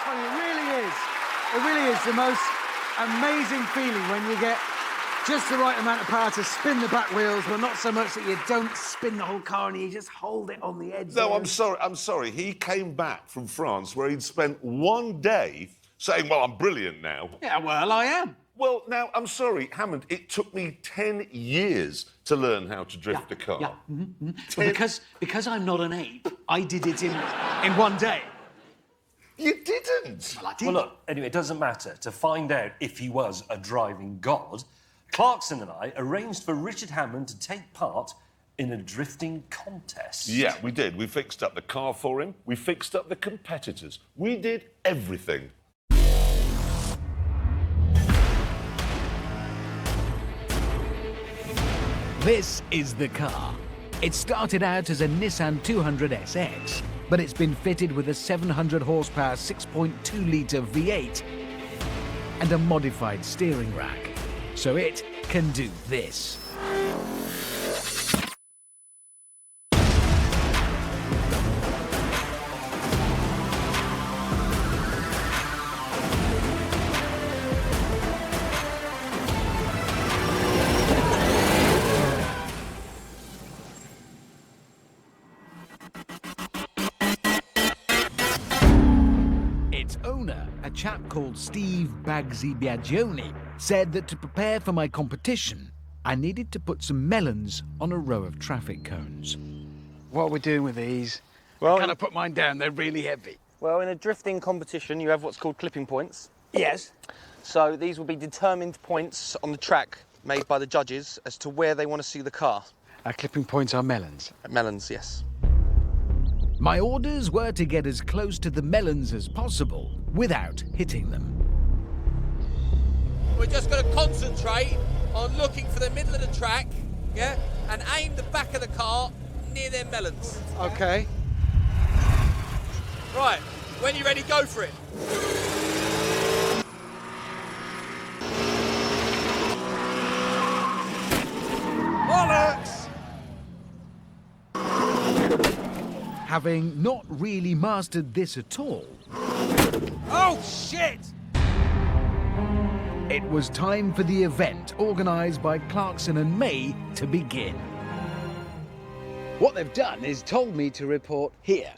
funny. It really is. It really is the most amazing feeling when you get just the right amount of power to spin the back wheels, but not so much that you don't spin the whole car and you just hold it on the edge. No, there. I'm sorry. He came back from France where he'd spent one day saying, well, I'm brilliant now. Yeah, well, I am. Well, now, I'm sorry, Hammond, it took me 10 years to learn how to drift a car. Yeah. But because I'm not an ape, I did it in one day. You didn't? Well, I did. Well, look, anyway, it doesn't matter. To find out if he was a driving god, Clarkson and I arranged for Richard Hammond to take part in a drifting contest. Yeah, we did. We fixed up the car for him. We fixed up the competitors. We did everything. This is the car. It started out as a Nissan 200SX, but it's been fitted with a 700 horsepower 6.2-litre V8 and a modified steering rack, so it can do this. Its owner, a chap called Steve Bagsy Biagioni, said that to prepare for my competition, I needed to put some melons on a row of traffic cones. What are we doing with these? Well, Can I put mine down? They're really heavy. Well, in a drifting competition, you have what's called clipping points. Yes. So these will be determined points on the track made by the judges as to where they want to see the car. Our clipping points are melons. Melons, yes. My orders were to get as close to the melons as possible without hitting them. We're just going to concentrate on looking for the middle of the track, yeah, and aim the back of the car near their melons. Okay. Right, when you're ready, go for it. Bollocks! Having not really mastered this at all, Oh, shit! it was time for the event organised by Clarkson and May to begin. What they've done is told me to report here,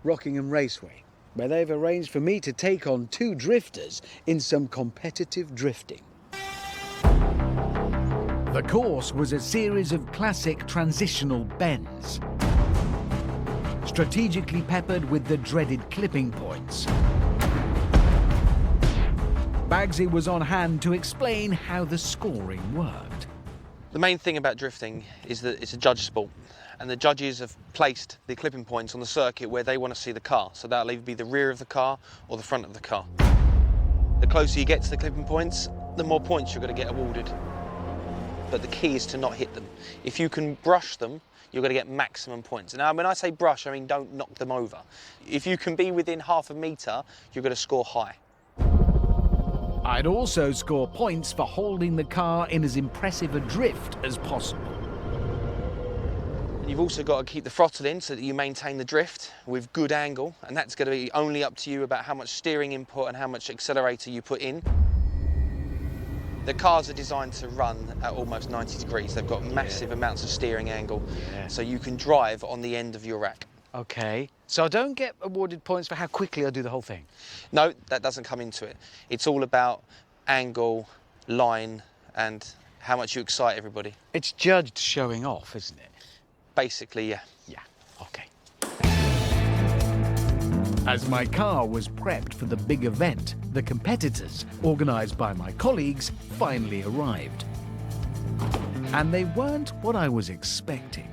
Rockingham Raceway, where they've arranged for me to take on 2 drifters in some competitive drifting. The course was a series of classic transitional bends, strategically peppered with the dreaded clipping points. Bagsy was on hand to explain how the scoring worked. The main thing about drifting is that it's a judge sport, and the judges have placed the clipping points on the circuit where they want to see the car. So that'll either be the rear of the car or the front of the car. The closer you get to the clipping points, the more points you're going to get awarded. But the key is to not hit them. If you can brush them, you're going to get maximum points. Now, when I say brush, I mean don't knock them over. If you can be within half a metre, you're going to score high. I'd also score points for holding the car in as impressive a drift as possible. You've also got to keep the throttle in so that you maintain the drift with good angle, and that's going to be only up to you about how much steering input and how much accelerator you put in. The cars are designed to run at almost 90 degrees. They've got massive amounts of steering angle, so you can drive on the end of your rack. Okay. So I don't get awarded points for how quickly I do the whole thing? No, that doesn't come into it. It's all about angle, line, and how much you excite everybody. It's judged showing off, isn't it? Basically, yeah. Yeah, okay. As my car was prepped for the big event, the competitors, organised by my colleagues, finally arrived. And they weren't what I was expecting.